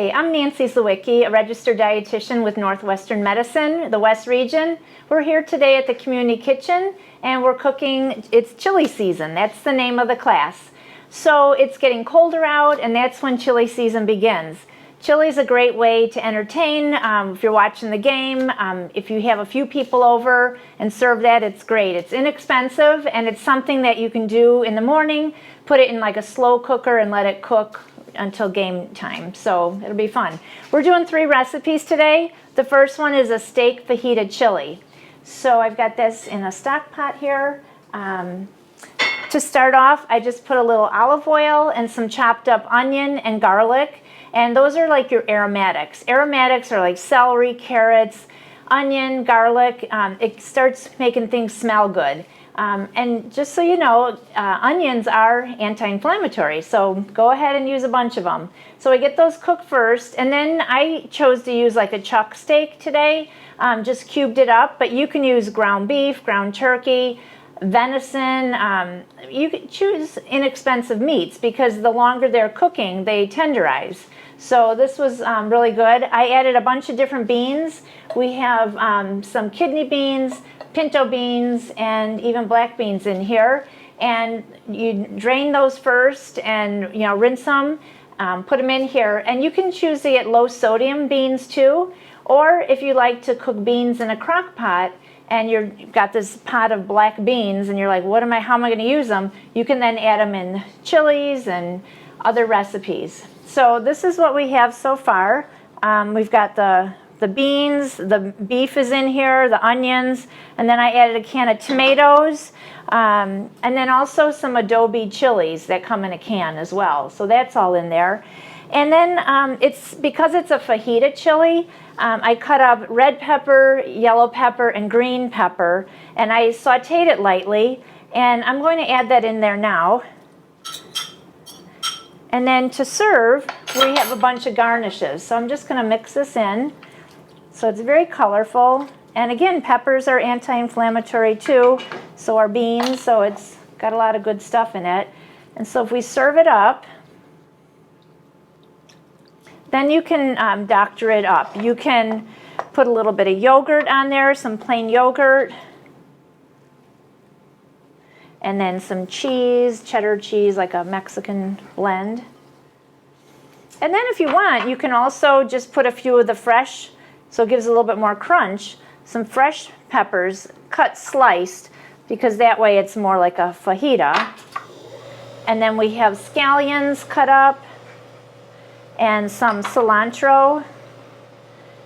Hi, I'm Nancy Zawicki, a registered dietitian with Northwestern Medicine, the West Region. We're here today at the community kitchen and we're cooking, it's chili season, that's the name of the class. So it's getting colder out and that's when chili season begins. Chili is a great way to entertain if you're watching the game. If you have a few people over and serve that, it's great. It's inexpensive and it's something that you can do in the morning, put it in like a slow cooker and let it cook until game time, so it'll be fun. We're doing 3 recipes today. The first one is a steak fajita chili. So I've got this in a stock pot here. To start off, I just put a little olive oil and some chopped up onion and garlic, and those are like your aromatics. Aromatics are like celery, carrots, onion, garlic. It starts making things smell good. And just so you know, onions are anti-inflammatory, so go ahead and use a bunch of them. So I get those cooked first, and then I chose to use like a chuck steak today, just cubed it up, but you can use ground beef, ground turkey, venison. You can choose inexpensive meats because the longer they're cooking, they tenderize. So this was really good. I added a bunch of different beans. We have some kidney beans, pinto beans, and even black beans in here, and you drain those first and rinse them, put them in here, and you can choose to get low sodium beans too, or if you like to cook beans in a crock pot and you've got this pot of black beans and you're like, how am I going to use them, you can then add them in chilies and other recipes. So this is what we have so far. We've got the beans, the beef is in here, the onions, and then I added a can of tomatoes, and then also some adobe chilies that come in a can as well. So that's all in there. And then because it's a fajita chili, I cut up red pepper, yellow pepper, and green pepper, and I sauteed it lightly, and I'm going to add that in there now. And then to serve, we have a bunch of garnishes. So I'm just going to mix this in. So it's very colorful, and again, peppers are anti-inflammatory too, so are beans, so it's got a lot of good stuff in it. And so if we serve it up, then you can doctor it up. You can put a little bit of yogurt on there, some plain yogurt, and then some cheese, cheddar cheese, like a Mexican blend. And then if you want, you can also just put a few of the fresh, so it gives a little bit more crunch, some fresh peppers cut sliced, because that way it's more like a fajita. And then we have scallions cut up and some cilantro.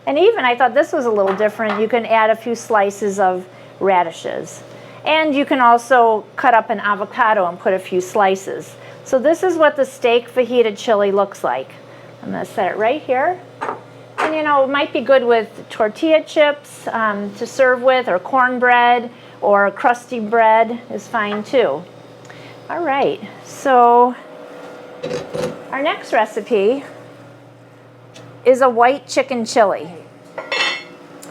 And even, I thought this was a little different, you can add a few slices of radishes. And you can also cut up an avocado and put a few slices. So this is what the steak fajita chili looks like. I'm going to set it right here. And it might be good with tortilla chips to serve with, or cornbread, or crusty bread is fine too. All right, so our next recipe is a white chicken chili.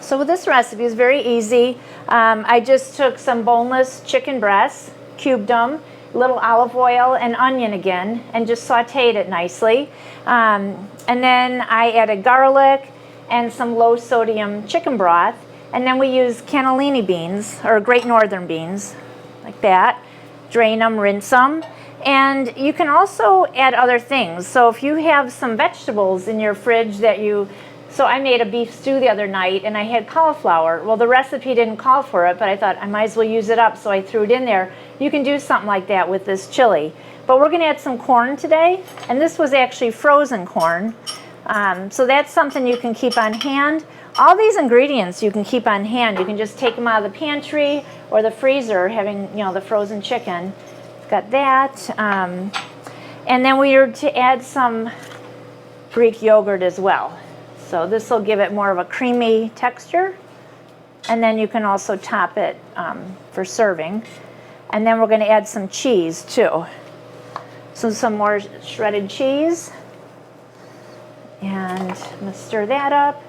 So this recipe is very easy. I just took some boneless chicken breasts, cubed them, a little olive oil and onion again, and just sauteed it nicely. And then I added garlic and some low sodium chicken broth, and then we use cannellini beans, or Great Northern beans, like that. Drain them, rinse them, and you can also add other things. So if you have some vegetables in your fridge so I made a beef stew the other night and I had cauliflower. Well, the recipe didn't call for it, but I thought I might as well use it up, so I threw it in there. You can do something like that with this chili. But we're going to add some corn today, and this was actually frozen corn. So that's something you can keep on hand. All these ingredients you can keep on hand. You can just take them out of the pantry or the freezer, having the frozen chicken. Got that. And then we are to add some Greek yogurt as well. So this will give it more of a creamy texture. And then you can also top it for serving. And then we're going to add some cheese too. So some more shredded cheese. And I'm going to stir that up.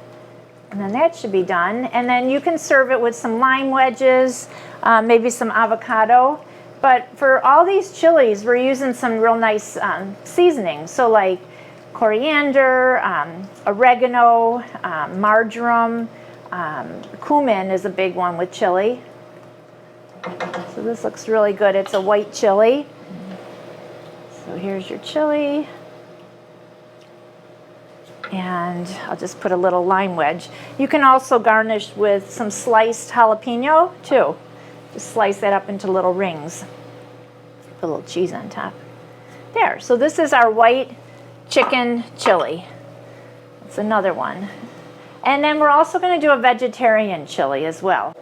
And then that should be done. And then you can serve it with some lime wedges, maybe some avocado. But for all these chilies, we're using some real nice seasonings. So like coriander, oregano, marjoram, cumin is a big one with chili. So this looks really good. It's a white chili. So here's your chili. And I'll just put a little lime wedge. You can also garnish with some sliced jalapeno too. Just slice that up into little rings. Put a little cheese on top. There, so this is our white chicken chili. That's another one. And then we're also going to do a vegetarian chili as well.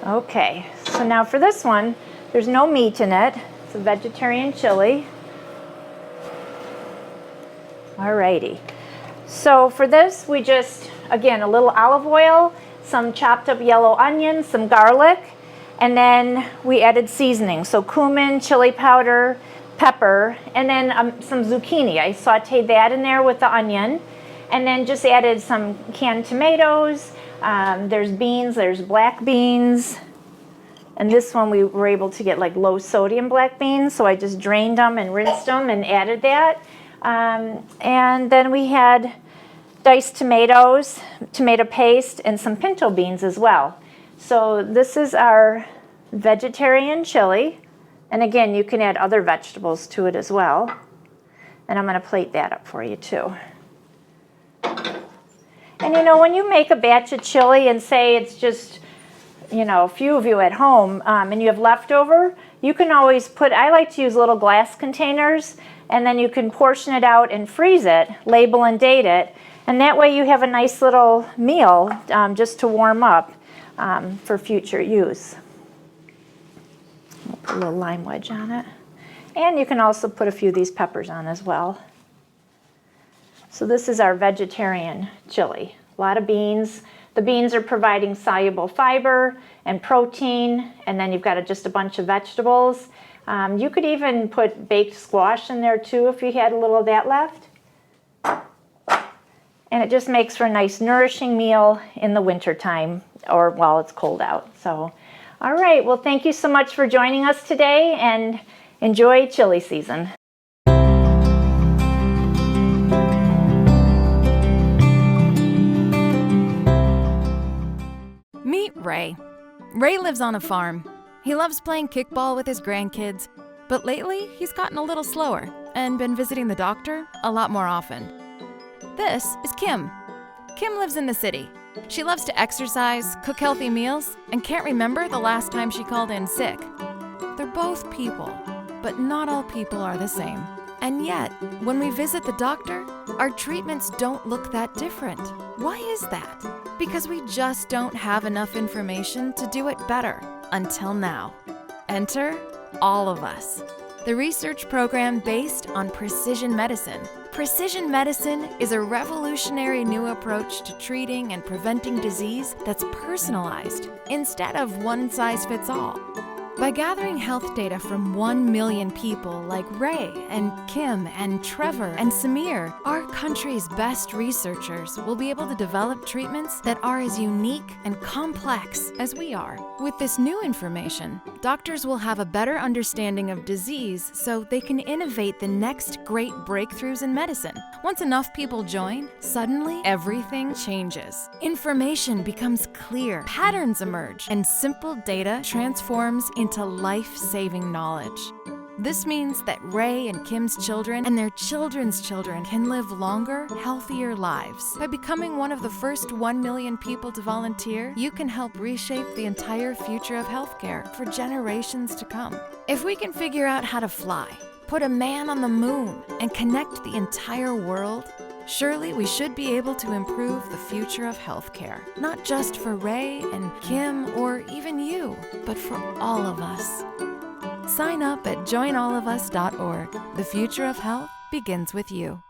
Okay, so now for this one, there's no meat in it. It's a vegetarian chili. Alrighty. So for this, we just, again, a little olive oil, some chopped up yellow onions, some garlic, and then we added seasoning. So cumin, chili powder, pepper, and then some zucchini. I sauteed that in there with the onion, and then just added some canned tomatoes. There's beans, there's black beans. And this one we were able to get like low sodium black beans, so I just drained them and rinsed them and added that. And then we had diced tomatoes, tomato paste, and some pinto beans as well. So this is our vegetarian chili. And again, you can add other vegetables to it as well. And I'm going to plate that up for you too. And you know, when you make a batch of chili and say it's just, you know, a few of you at home and you have leftover, you can always put, I like to use little glass containers, and then you can portion it out and freeze it, label and date it, and that way you have a nice little meal just to warm up for future use. We'll put a little lime wedge on it. And you can also put a few of these peppers on as well. So this is our vegetarian chili. A lot of beans. The beans are providing soluble fiber and protein, and then you've got just a bunch of vegetables. You could even put baked squash in there too if you had a little of that left. And it just makes for a nice nourishing meal in the winter time or while it's cold out. So, all right, well, thank you so much for joining us today, and enjoy chili season. Meet Ray. Ray lives on a farm. He loves playing kickball with his grandkids, but lately he's gotten a little slower and been visiting the doctor a lot more often. This is Kim. Kim lives in the city. She loves to exercise, cook healthy meals, and can't remember the last time she called in sick. They're both people, but not all people are the same. And yet, when we visit the doctor, our treatments don't look that different. Why is that? Because we just don't have enough information to do it better, until now. Enter all of us, the research program based on precision medicine. Precision medicine is a revolutionary new approach to treating and preventing disease that's personalized instead of one size fits all. By gathering health data from 1 million people like Ray and Kim and Trevor and Samir, our country's best researchers will be able to develop treatments that are as unique and complex as we are. With this new information, doctors will have a better understanding of disease so they can innovate the next great breakthroughs in medicine. Once enough people join, suddenly everything changes. Information becomes clear, patterns emerge, and simple data transforms into life-saving knowledge. This means that Ray and Kim's children and their children's children can live longer, healthier lives. By becoming one of the first 1 million people to volunteer, you can help reshape the entire future of healthcare for generations to come. If we can figure out how to fly, put a man on the moon, and connect the entire world, surely we should be able to improve the future of healthcare. Not just for Ray and Kim or even you, but for all of us. Sign up at joinallofus.org. The future of health begins with you.